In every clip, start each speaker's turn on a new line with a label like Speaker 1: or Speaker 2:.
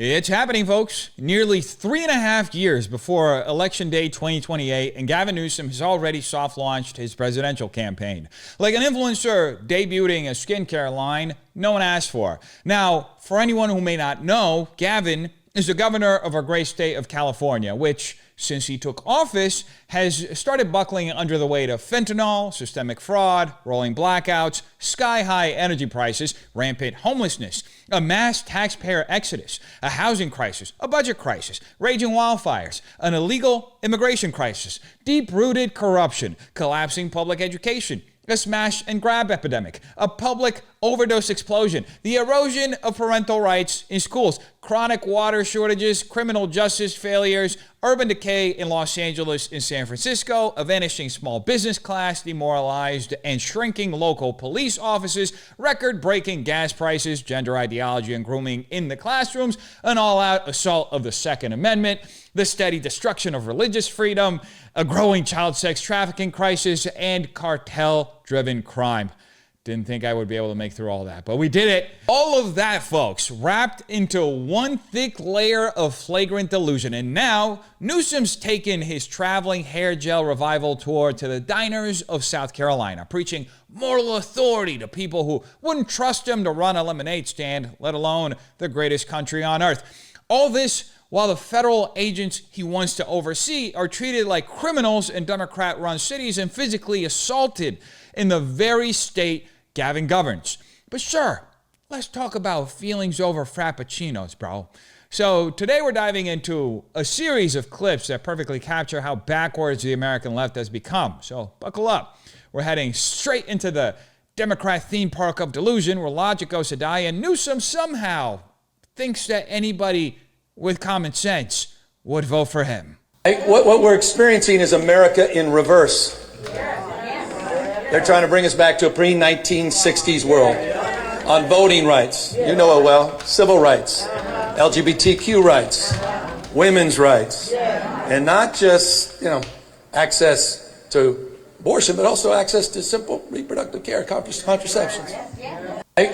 Speaker 1: It's happening, folks. Nearly 3.5 years before Election Day 2028, and Gavin Newsom has already soft-launched his presidential campaign. Like an influencer debuting a skincare line no one asked for. Now, for anyone who may not know, Gavin is the governor of our great state of California, which, since he took office, has started buckling under the weight of fentanyl, systemic fraud, rolling blackouts, sky-high energy prices, rampant homelessness, a mass taxpayer exodus, a housing crisis, a budget crisis, raging wildfires, an illegal immigration crisis, deep-rooted corruption, collapsing public education, a smash and grab epidemic, a public overdose explosion, the erosion of parental rights in schools, chronic water shortages, criminal justice failures, urban decay in Los Angeles and San Francisco, a vanishing small business class, demoralized and shrinking local police offices, record-breaking gas prices, gender ideology and grooming in the classrooms, an all-out assault of the Second Amendment, the steady destruction of religious freedom, a growing child sex trafficking crisis, and cartel-driven crime. Didn't think I would be able to make through all that, but we did it. All of that, folks, wrapped into one thick layer of flagrant delusion. And now, Newsom's taken his traveling hair gel revival tour to the diners of South Carolina, preaching moral authority to people who wouldn't trust him to run a lemonade stand, let alone the greatest country on earth. All this while the federal agents he wants to oversee are treated like criminals in Democrat-run cities and physically assaulted in the very state Gavin governs. But sure, let's talk about feelings over frappuccinos, bro. So today we're diving into a series of clips that perfectly capture how backwards the American left has become. So buckle up. We're heading straight into the Democrat theme park of delusion where logic goes to die, and Newsom somehow thinks that anybody with common sense would vote for him.
Speaker 2: What we're experiencing is America in reverse. They're trying to bring us back to a pre-1960s world on voting rights. You know it well. Civil rights, LGBTQ rights, women's rights, and not just, access to abortion, but also access to simple reproductive care, contraceptions.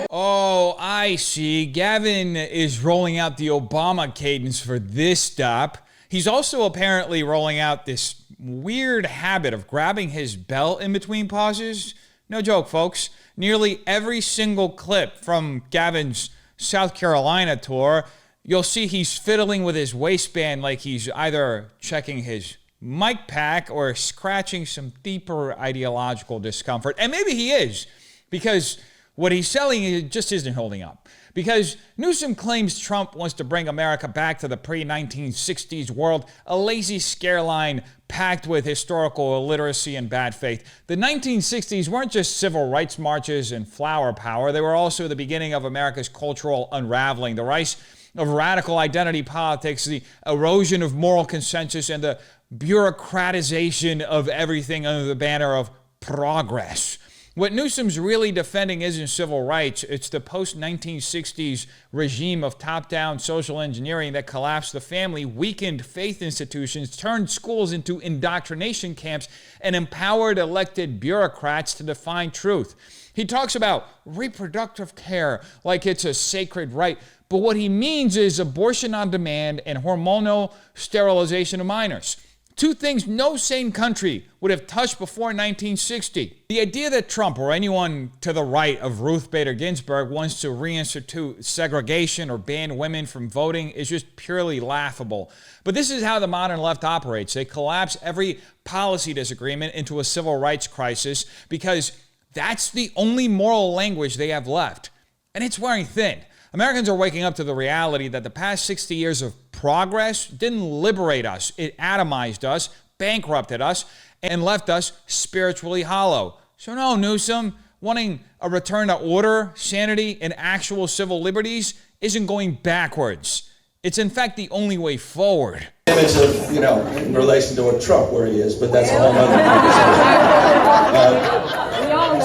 Speaker 1: Oh, I see. Gavin is rolling out the Obama cadence for this stop. He's also apparently rolling out this weird habit of grabbing his belt in between pauses. No joke, folks. Nearly every single clip from Gavin's South Carolina tour, you'll see he's fiddling with his waistband like he's either checking his mic pack or scratching some deeper ideological discomfort. And maybe he is, because what he's selling just isn't holding up. Because Newsom claims Trump wants to bring America back to the pre-1960s world, a lazy scare line packed with historical illiteracy and bad faith. The 1960s weren't just civil rights marches and flower power. They were also the beginning of America's cultural unraveling, the rise of radical identity politics, the erosion of moral consensus, and the bureaucratization of everything under the banner of progress. What Newsom's really defending isn't civil rights. It's the post-1960s regime of top-down social engineering that collapsed the family, weakened faith institutions, turned schools into indoctrination camps, and empowered elected bureaucrats to define truth. He talks about reproductive care like it's a sacred right, but what he means is abortion on demand and hormonal sterilization of minors. Two things no sane country would have touched before 1960. The idea that Trump or anyone to the right of Ruth Bader Ginsburg wants to reinstitute segregation or ban women from voting is just purely laughable. But this is how the modern left operates. They collapse every policy disagreement into a civil rights crisis because that's the only moral language they have left. And it's wearing thin. Americans are waking up to the reality that the past 60 years of progress didn't liberate us. It atomized us, bankrupted us, and left us spiritually hollow. So no, Newsom, wanting a return to order, sanity, and actual civil liberties isn't going backwards. It's in fact the only way forward.
Speaker 2: Image of, in relation to what Trump, where he is, but that's a whole other conversation.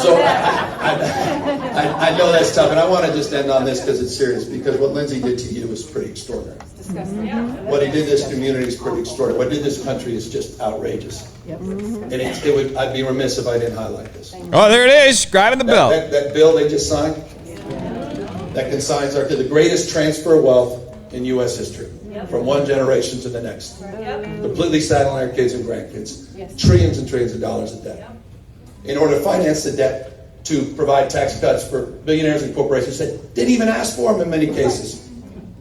Speaker 2: So I know that's tough, and I want to just end on this because it's serious, because what Lindsay did to you is pretty extraordinary.
Speaker 3: It's disgusting.
Speaker 2: What he did to this community is pretty extraordinary. What he did to this country is just outrageous.
Speaker 3: Yep.
Speaker 2: And I'd be remiss if I didn't highlight this.
Speaker 1: Oh, there it is, grabbing the belt.
Speaker 2: That bill they just signed, that consigns our to the greatest transfer of wealth in U.S. history, from one generation to the next. Completely saddling our kids and grandkids. Trillions and trillions of dollars of debt. In order to finance the debt to provide tax cuts for billionaires and corporations that didn't even ask for them in many cases.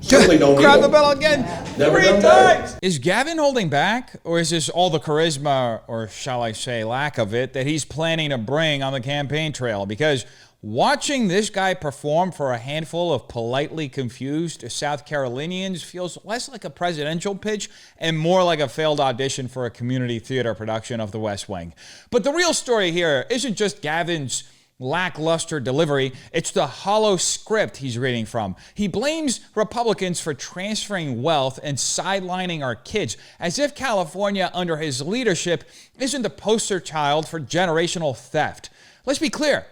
Speaker 2: Certainly don't
Speaker 1: Grab
Speaker 2: need
Speaker 1: the
Speaker 2: them.
Speaker 1: bell again.
Speaker 2: Never
Speaker 1: 3
Speaker 2: done better.
Speaker 1: times. Is Gavin holding back, or is this all the charisma, or shall I say lack of it, that he's planning to bring on the campaign trail? Because watching this guy perform for a handful of politely confused South Carolinians feels less like a presidential pitch and more like a failed audition for a community theater production of The West Wing. But the real story here isn't just Gavin's lackluster delivery, it's the hollow script he's reading from. He blames Republicans for transferring wealth and sidelining our kids, as if California under his leadership isn't the poster child for generational theft. Let's be clear.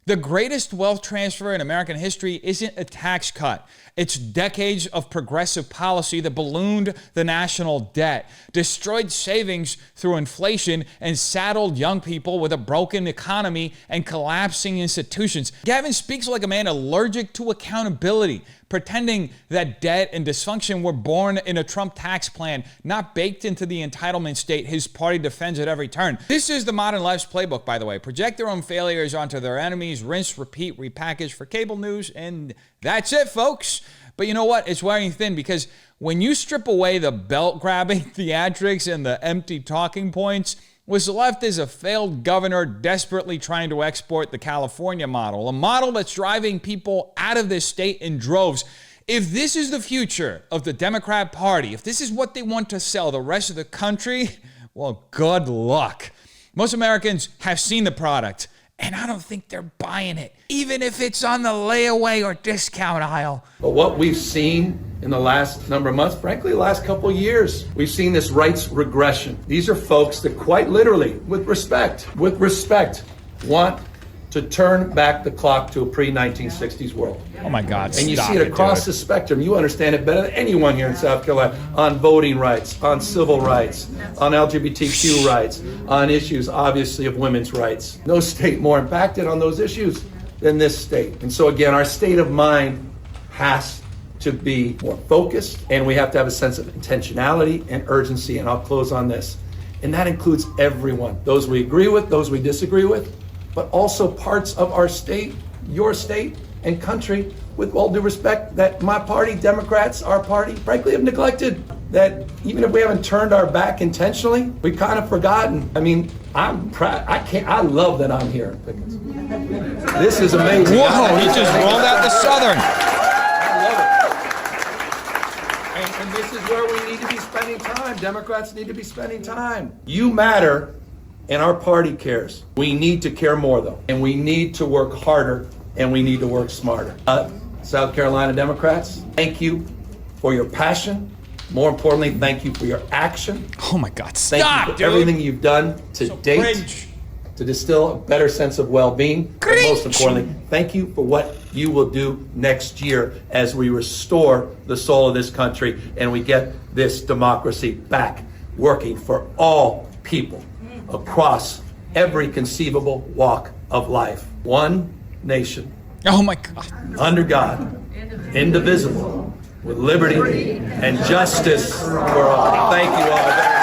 Speaker 1: The greatest wealth transfer in American history isn't a tax cut. It's decades of progressive policy that ballooned the national debt, destroyed savings through inflation, and saddled young people with a broken economy and collapsing institutions. Gavin speaks like a man allergic to accountability, pretending that debt and dysfunction were born in a Trump tax plan, not baked into the entitlement state his party defends at every turn. This is the modern left's playbook, by the way. Project their own failures onto their enemies, rinse, repeat, repackage for cable news, and that's it, folks. But you know what? It's wearing thin, because when you strip away the belt-grabbing theatrics and the empty talking points, what's left is a failed governor desperately trying to export the California model, a model that's driving people out of this state in droves. If this is the future of the Democrat Party, if this is what they want to sell the rest of the country, well, good luck. Most Americans have seen the product, and I don't think they're buying it, even if it's on the layaway or discount aisle.
Speaker 2: But what we've seen in the last number of months, frankly, the last couple of years, we've seen this rights regression. These are folks that quite literally, with respect, want to turn back the clock to a pre-1960s world.
Speaker 1: Oh my God,
Speaker 2: and you see it across the spectrum. You understand it better than anyone here in South Carolina, on voting rights, on civil rights, on LGBTQ rights, on issues, obviously, of women's rights. No state more impacted on those issues than this state. And so again, our state of mind has to be more focused, and we have to have a sense of intentionality and urgency. And I'll close on this. And that includes everyone, those we agree with, those we disagree with, but also parts of our state, your state, and country, with all due respect, that my party, Democrats, our party, frankly, have neglected. That even if we haven't turned our back intentionally, we've kind of forgotten. I mean, I'm proud. I love that I'm here. This is amazing.
Speaker 1: Whoa, he just rolled out the Southern.
Speaker 2: I love it. And this is where we need to be spending time. Democrats need to be spending time. You matter, and our party cares. We need to care more, though. And we need to work harder, and we need to work smarter. South Carolina Democrats, thank you for your passion. More importantly, thank you for your action.
Speaker 1: Oh my God,
Speaker 2: Thank
Speaker 1: stop,
Speaker 2: you for
Speaker 1: dude.
Speaker 2: everything you've done to date
Speaker 1: Cringe.
Speaker 2: to distill a better sense of well-being. But most importantly, thank you for what you will do next year as we restore the soul of this country and we get this democracy back working for all people across every conceivable walk of life. One nation.
Speaker 1: Oh my God.
Speaker 2: Under God, indivisible, with liberty and justice for all. Thank you all very much.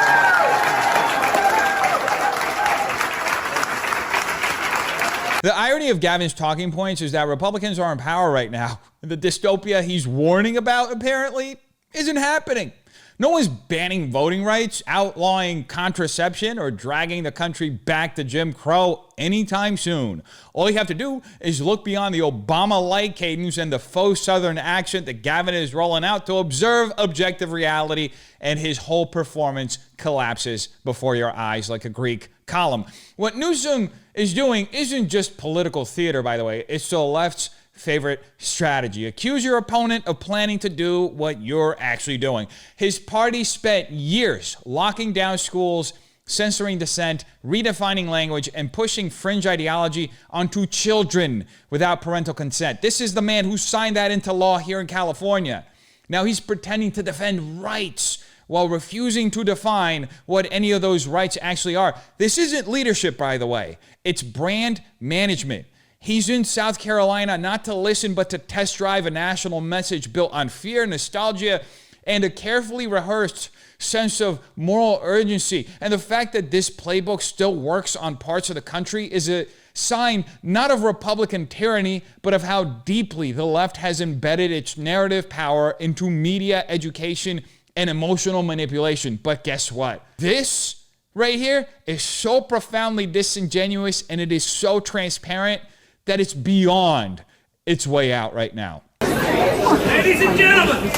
Speaker 1: The irony of Gavin's talking points is that Republicans are in power right now. The dystopia he's warning about, apparently, isn't happening. No one's banning voting rights, outlawing contraception, or dragging the country back to Jim Crow anytime soon. All you have to do is look beyond the Obama-like cadence and the faux Southern accent that Gavin is rolling out to observe objective reality, and his whole performance collapses before your eyes like a Greek column. What Newsom is doing isn't just political theater, by the way. It's the left's favorite strategy. Accuse your opponent of planning to do what you're actually doing. His party spent years locking down schools, censoring dissent, redefining language, and pushing fringe ideology onto children without parental consent. This is the man who signed that into law here in California. Now he's pretending to defend rights while refusing to define what any of those rights actually are. This isn't leadership, by the way. It's brand management. He's in South Carolina not to listen, but to test drive a national message built on fear, nostalgia, and a carefully rehearsed sense of moral urgency. And the fact that this playbook still works on parts of the country is a sign not of Republican tyranny, but of how deeply the left has embedded its narrative power into media, education, and emotional manipulation. But guess what? This right here is so profoundly disingenuous, and it is so transparent that it's beyond its way out right now.
Speaker 3: Ladies and gentlemen,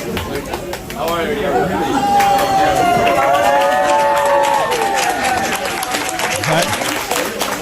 Speaker 1: how are you?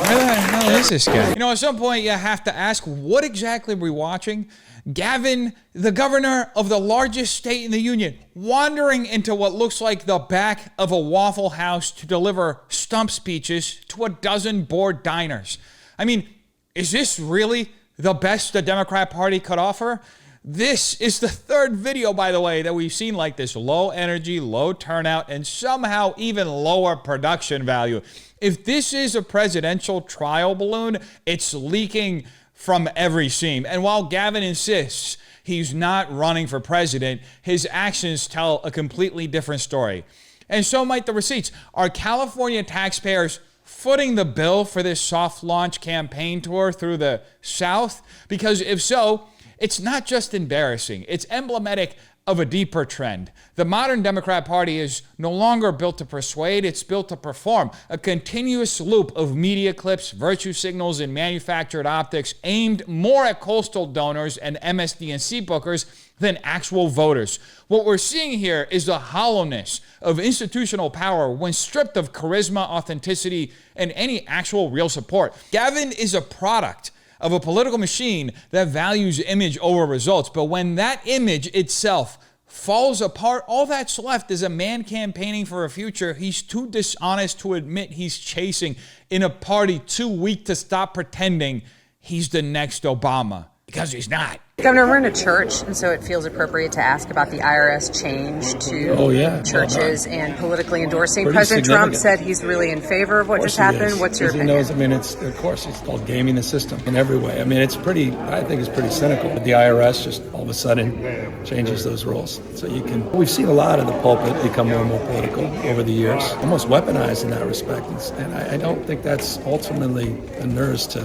Speaker 1: Where the hell is this guy? You know, at some point you have to ask, what exactly are we watching? Gavin, the governor of the largest state in the union, wandering into what looks like the back of a Waffle House to deliver stump speeches to a dozen bored diners. I mean, is this really the best the Democrat Party could offer? This is the third video, by the way, that we've seen like this. Low energy, low turnout, and somehow even lower production value. If this is a presidential trial balloon, it's leaking from every seam. And while Gavin insists he's not running for president, his actions tell a completely different story. And so might the receipts. Are California taxpayers footing the bill for this soft launch campaign tour through the South? Because if so, it's not just embarrassing, it's emblematic of a deeper trend. The modern Democrat Party is no longer built to persuade, it's built to perform. A continuous loop of media clips, virtue signals, and manufactured optics aimed more at coastal donors and MSDNC bookers than actual voters. What we're seeing here is the hollowness of institutional power when stripped of charisma, authenticity, and any actual real support. Gavin is a product of a political machine that values image over results. But when that image itself falls apart, all that's left is a man campaigning for a future he's too dishonest to admit he's chasing in a party too weak to stop pretending he's the next Obama. Because he's not.
Speaker 4: Governor, we're in a church, and so it feels appropriate to ask about the IRS change to churches and politically endorsing. President Trump said he's really in favor of what just happened. What's your opinion?
Speaker 5: He knows, I mean, of course, it's called gaming the system in every way. I mean, I think it's pretty cynical. The IRS just all of a sudden changes those rules. So we've seen a lot of the pulpit become more and more political over the years, almost weaponized in that respect. And I don't think that's ultimately a nurse to,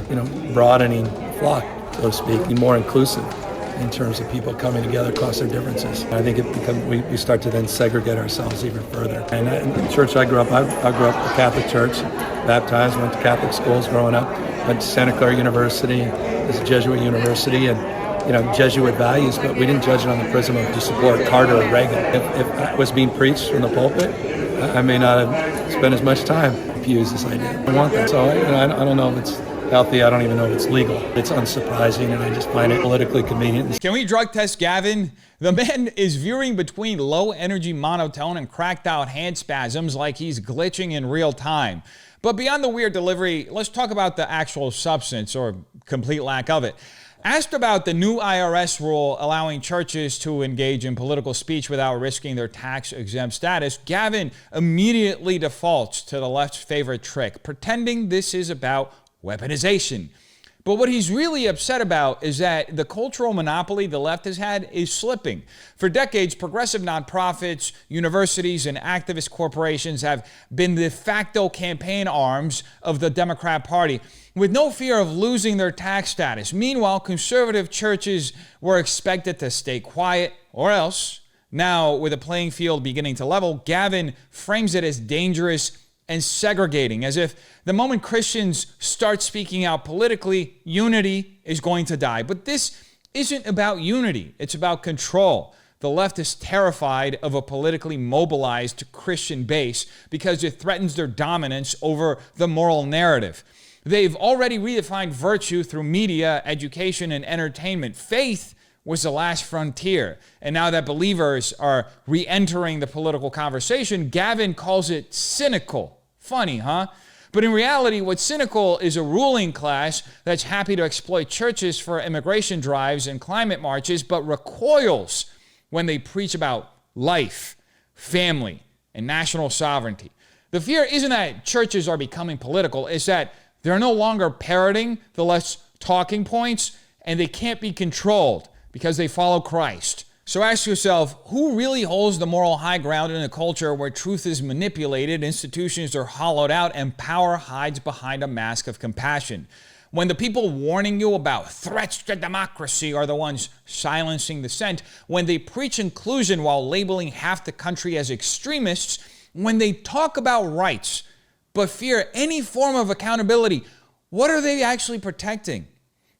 Speaker 5: broadening flock, so to speak, and more inclusive in terms of people coming together across their differences. I think we start to then segregate ourselves even further. And in the church I grew up, I grew up in a Catholic church, baptized, went to Catholic schools growing up, went to Santa Clara University, it's a Jesuit university, and Jesuit values, but we didn't judge it on the prism of just support Carter or Reagan. If that was being preached from the pulpit, I may not have spent as much time to use this idea. I want that. So I don't know if it's healthy. I don't even know if it's legal. It's unsurprising, and I just find it politically convenient.
Speaker 1: Can we drug test Gavin? The man is veering between low energy monotone and cracked out hand spasms like he's glitching in real time. But beyond the weird delivery, let's talk about the actual substance or complete lack of it. Asked about the new IRS rule allowing churches to engage in political speech without risking their tax-exempt status, Gavin immediately defaults to the left's favorite trick, pretending this is about weaponization. But what he's really upset about is that the cultural monopoly the left has had is slipping. For decades, progressive nonprofits, universities, and activist corporations have been the de facto campaign arms of the Democrat Party, with no fear of losing their tax status. Meanwhile, conservative churches were expected to stay quiet or else. Now, with the playing field beginning to level, Gavin frames it as dangerous and segregating, as if the moment Christians start speaking out politically, unity is going to die. But this isn't about unity. It's about control. The left is terrified of a politically mobilized Christian base because it threatens their dominance over the moral narrative. They've already redefined virtue through media, education, and entertainment. Faith was the last frontier. And now that believers are re-entering the political conversation, Gavin calls it cynical. Funny, huh? But in reality, what's cynical is a ruling class that's happy to exploit churches for immigration drives and climate marches, but recoils when they preach about life, family, and national sovereignty. The fear isn't that churches are becoming political, it's that they're no longer parroting the left's talking points, and they can't be controlled because they follow Christ. So ask yourself, who really holds the moral high ground in a culture where truth is manipulated, institutions are hollowed out, and power hides behind a mask of compassion? When the people warning you about threats to democracy are the ones silencing dissent, when they preach inclusion while labeling half the country as extremists, when they talk about rights but fear any form of accountability, what are they actually protecting?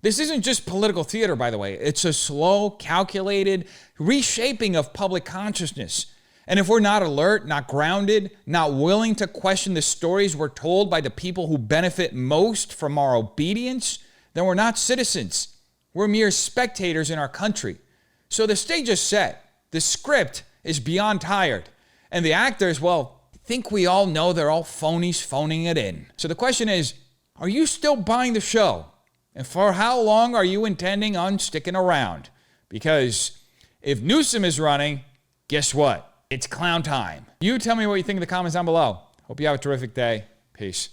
Speaker 1: This isn't just political theater, by the way. It's a slow, calculated reshaping of public consciousness. And if we're not alert, not grounded, not willing to question the stories we're told by the people who benefit most from our obedience, then we're not citizens. We're mere spectators in our country. So the stage is set. The script is beyond tired. And the actors, well, I think we all know they're all phonies phoning it in. So the question is, are you still buying the show? And for how long are you intending on sticking around? Because if Newsom is running, guess what? It's clown time. You tell me what you think in the comments down below. Hope you have a terrific day. Peace.